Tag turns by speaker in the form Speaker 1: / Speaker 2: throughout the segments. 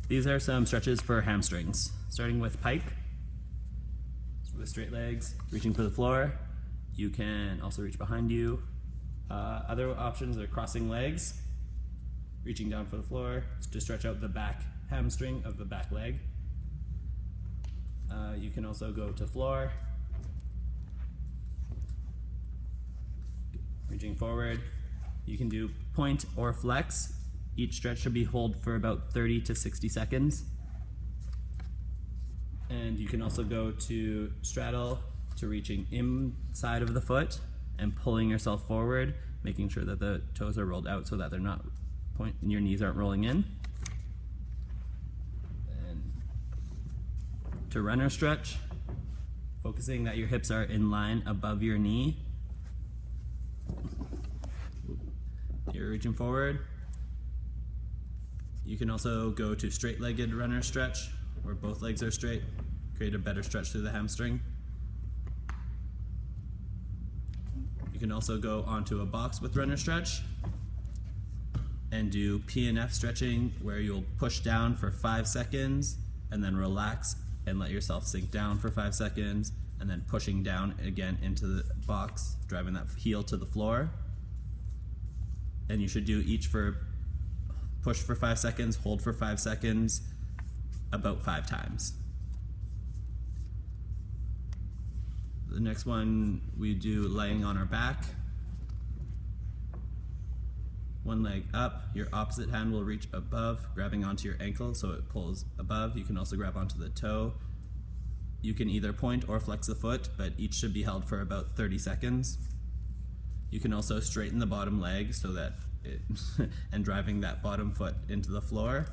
Speaker 1: These are some stretches for hamstrings, starting with pike, with straight legs, reaching for the floor. You can also reach behind you. Other options are crossing legs, reaching down for the floor to stretch out the back hamstring of the back leg. You can also go to floor, reaching forward. You can do point or flex. Each stretch should be held for about 30 to 60 seconds. And you can also go to straddle, to reaching inside of the foot and pulling yourself forward, making sure that the toes are rolled out so that they're not and your knees aren't rolling in. And to runner stretch, focusing that your hips are in line above your knee. You're reaching forward. You can also go to straight-legged runner stretch, where both legs are straight, create a better stretch through the hamstring. You can also go onto a box with runner stretch and do PNF stretching, where you'll push down for 5 seconds and then relax and let yourself sink down for 5 seconds, and then pushing down again into the box, driving that heel to the floor. And you should do each for push for 5 seconds, hold for 5 seconds, about 5 times. The next one we do laying on our back. One leg up, your opposite hand will reach above, grabbing onto your ankle so it pulls above. You can also grab onto the toe. You can either point or flex the foot, but each should be held for about 30 seconds. You can also straighten the bottom leg so that and driving that bottom foot into the floor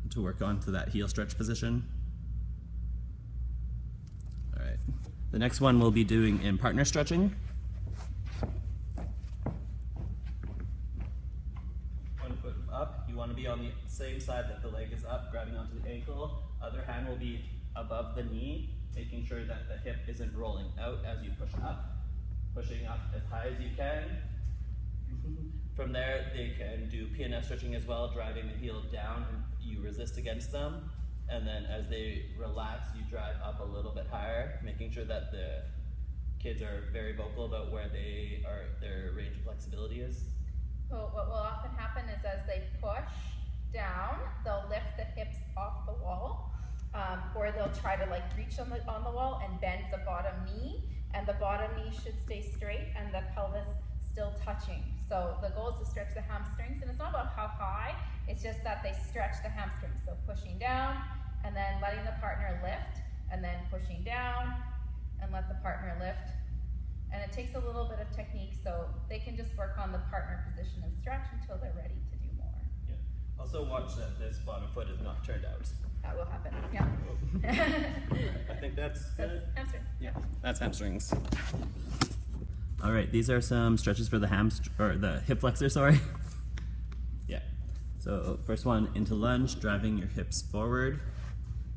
Speaker 1: to work onto that heel stretch position. All right. The next one we'll be doing in partner stretching. One foot up. You want to be on the same side that the leg is up, grabbing onto the ankle. Other hand will be above the knee, making sure that the hip isn't rolling out as you push up. Pushing up as high as you can. From there, they can do PNF stretching as well, driving the heel down and you resist against them. And then as they relax, you drive up a little bit higher, making sure that the kids are very vocal about where they are, their range of flexibility is.
Speaker 2: Well, what will often happen is as they push down, they'll lift the hips off the wall, or they'll try to like reach on the wall and bend the bottom knee. And the bottom knee should stay straight and the pelvis still touching. So the goal is to stretch the hamstrings, and it's not about how high, it's just that they stretch the hamstrings. So pushing down and then letting the partner lift, and then pushing down and let the partner lift. And it takes a little bit of technique, so they can just work on the partner position and stretch until they're ready to do more.
Speaker 1: Yeah. Also watch that this bottom foot is not turned out.
Speaker 2: That will happen, yeah.
Speaker 1: I think that's
Speaker 2: hamstring.
Speaker 1: Yeah, that's hamstrings. All right, these are some stretches for the the hip flexor, sorry. Yeah. So first one, into lunge, driving your hips forward.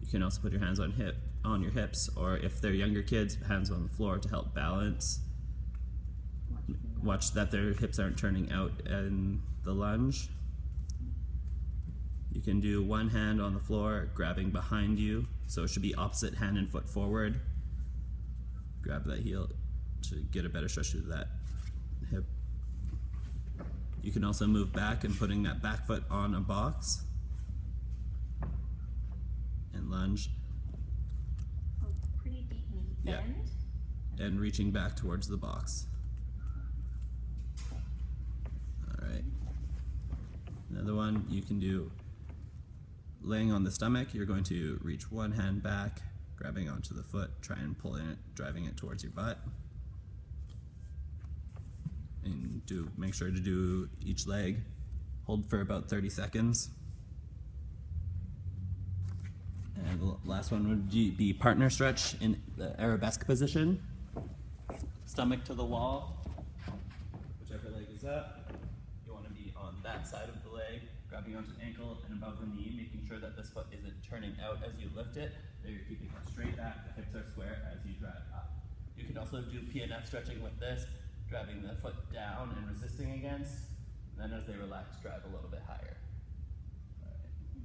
Speaker 1: You can also put your hands on your hips, or if they're younger kids, hands on the floor to help balance. Watch that their hips aren't turning out in the lunge. You can do one hand on the floor, grabbing behind you, so it should be opposite hand and foot forward. Grab that heel to get a better stretch through that hip. You can also move back and putting that back foot on a box and lunge.
Speaker 2: Oh, pretty deep knee bend.
Speaker 1: Yeah. And reaching back towards the box. All right. Another one you can do laying on the stomach. You're going to reach one hand back, grabbing onto the foot, try and pull in it, driving it towards your butt. And make sure to do each leg. Hold for about 30 seconds. And the last one would be partner stretch in the arabesque position. Stomach to the wall, whichever leg is up. You want to be on that side of the leg, grabbing onto the ankle and above the knee, making sure that this foot isn't turning out as you lift it. That you're keeping it straight back, the hips are square as you drive up. You can also do PNF stretching with this, driving the foot down and resisting against. And then as they relax, drive a little bit higher. All right.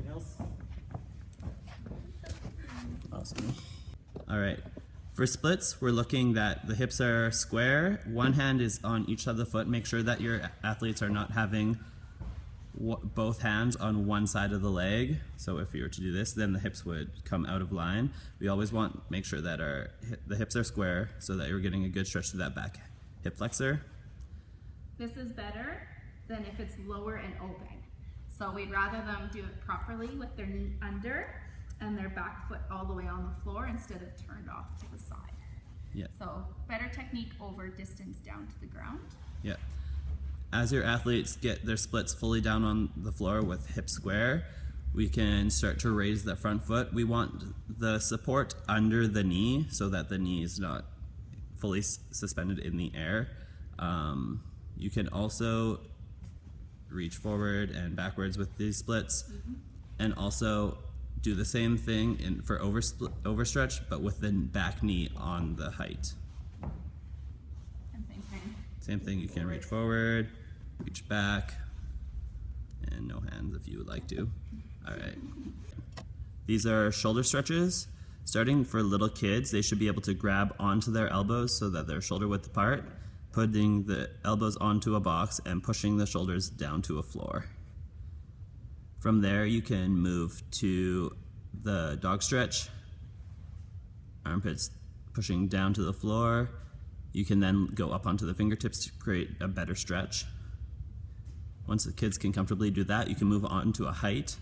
Speaker 1: Anything else? Awesome. All right. For splits, we're looking that the hips are square. One hand is on each side of the foot. Make sure that your athletes are not having both hands on one side of the leg. So if you were to do this, then the hips would come out of line. We always want make sure that the hips are square so that you're getting a good stretch to that back hip flexor.
Speaker 2: This is better than if it's lower and open. So we'd rather them do it properly with their knee under and their back foot all the way on the floor instead of turned off to the side.
Speaker 1: Yeah.
Speaker 2: So better technique over distance down to the ground.
Speaker 1: Yeah. As your athletes get their splits fully down on the floor with hip square, we can start to raise the front foot. We want the support under the knee so that the knee is not fully suspended in the air. You can also reach forward and backwards with these splits, and also do the same thing for overstretch, but with the back knee on the height.
Speaker 2: And same thing.
Speaker 1: Same thing, you can reach forward, reach back, and no hands if you would like to. All right. These are shoulder stretches. Starting for little kids, they should be able to grab onto their elbows so that they're shoulder width apart, putting the elbows onto a box and pushing the shoulders down to a floor. From there, you can move to the dog stretch, armpits pushing down to the floor. You can then go up onto the fingertips to create a better stretch. Once the kids can comfortably do that, you can move on to a height,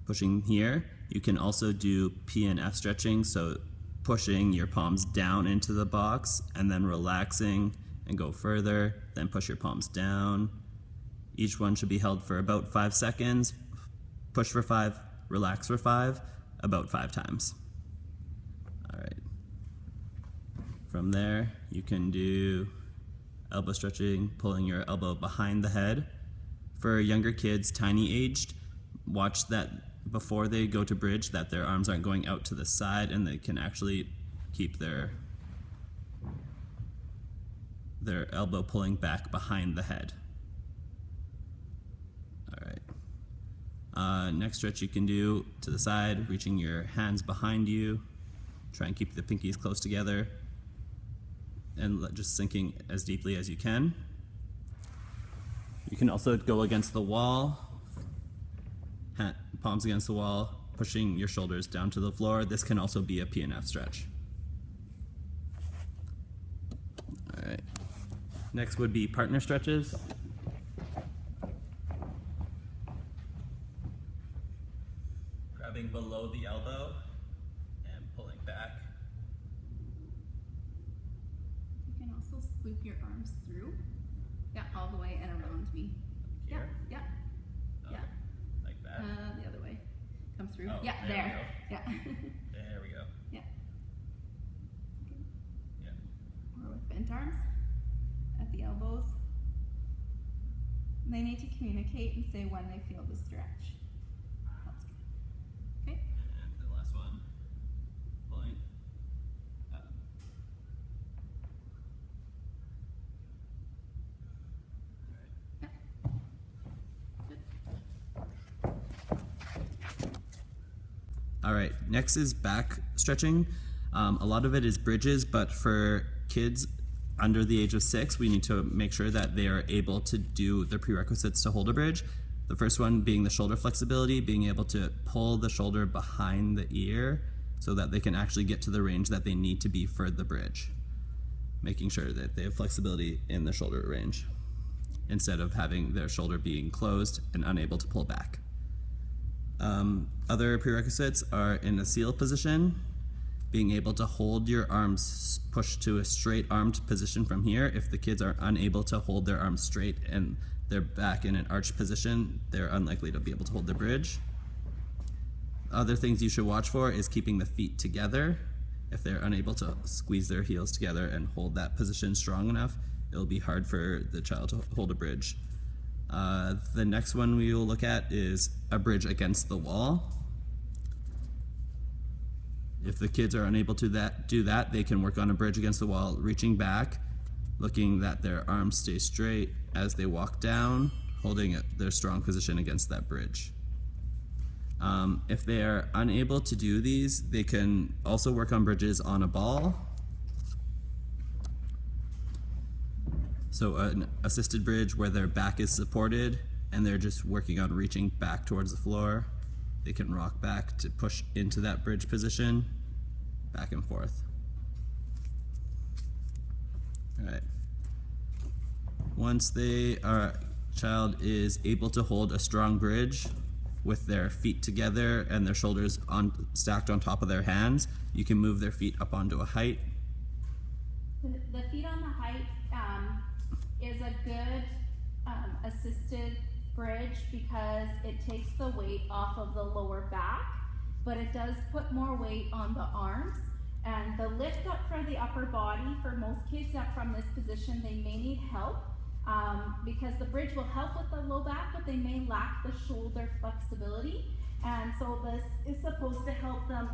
Speaker 1: pushing here. You can also do P and F stretching, so pushing your palms down into the box and then relaxing and go further, then push your palms down. Each one should be held for about 5 seconds. Push for 5, relax for 5, about 5 times. All right. From there, you can do elbow stretching, pulling your elbow behind the head. For younger kids, tiny aged, watch that before they go to bridge that their arms aren't going out to the side and they can actually keep their elbow pulling back behind the head. Next stretch you can do to the side, reaching your hands behind you. Try and keep the pinkies close together and just sinking as deeply as you can. You can also go against the wall, palms against the wall, pushing your shoulders down to the floor. This can also be a PNF stretch. All right. Next would be partner stretches. Grabbing below the elbow and pulling back.
Speaker 2: You can also swoop your arms through. Yeah, all the way and around me.
Speaker 1: Here?
Speaker 2: Yeah, yeah, yeah.
Speaker 1: Like that?
Speaker 2: The other way. Come through.
Speaker 1: Oh,
Speaker 2: Yeah,
Speaker 1: there we
Speaker 2: there.
Speaker 1: go.
Speaker 2: Yeah.
Speaker 1: There we go.
Speaker 2: Yeah.
Speaker 1: Yeah.
Speaker 2: Or with bent arms at the elbows. They need to communicate and say when they feel the stretch. That's good. Okay.
Speaker 1: And the last one. Pulling up. All right, next is back stretching. A lot of it is bridges, but for kids under the age of 6, we need to make sure that they are able to do the prerequisites to hold a bridge. The first one being the shoulder flexibility, being able to pull the shoulder behind the ear so that they can actually get to the range that they need to be for the bridge. Making sure that they have flexibility in the shoulder range instead of having their shoulder being closed and unable to pull back. Other prerequisites are in a seal position, being able to hold your arms pushed to a straight armed position from here. If the kids are unable to hold their arms straight and they're back in an arched position, they're unlikely to be able to hold the bridge. Other things you should watch for is keeping the feet together. If they're unable to squeeze their heels together and hold that position strong enough, it'll be hard for the child to hold a bridge. The next one we will look at is a bridge against the wall. If the kids are unable to do that, they can work on a bridge against the wall, reaching back, looking that their arms stay straight as they walk down, holding their strong position against that bridge. If they are unable to do these, they can also work on bridges on a ball. So an assisted bridge where their back is supported and they're just working on reaching back towards the floor. They can rock back to push into that bridge position, back and forth. All right. Once child is able to hold a strong bridge with their feet together and their shoulders stacked on top of their hands, you can move their feet up onto a height.
Speaker 2: The feet on the height is a good assisted bridge because it takes the weight off of the lower back, but it does put more weight on the arms. And the lift up for the upper body, for most kids that from this position, they may need help because the bridge will help with the low back, but they may lack the shoulder flexibility. And so this is supposed to help them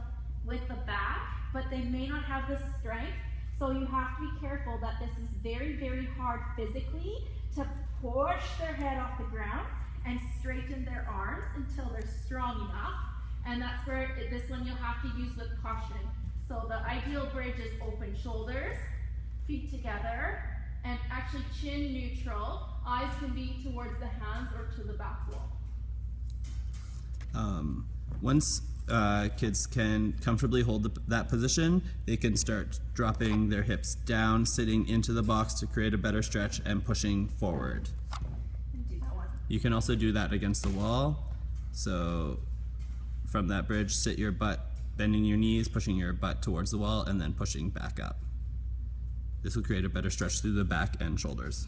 Speaker 2: with the back, but they may not have the strength. So you have to be careful that this is very, very hard physically to push their head off the ground and straighten their arms until they're strong enough. And that's where this one you'll have to use with caution. So the ideal bridge is open shoulders, feet together, and actually chin neutral. Eyes can be towards the hands or to the back wall.
Speaker 1: Once kids can comfortably hold that position, they can start dropping their hips down, sitting into the box to create a better stretch and pushing forward.
Speaker 2: Do that one.
Speaker 1: You can also do that against the wall. So from that bridge, sit your butt, bending your knees, pushing your butt towards the wall, and then pushing back up. This will create a better stretch through the back and shoulders.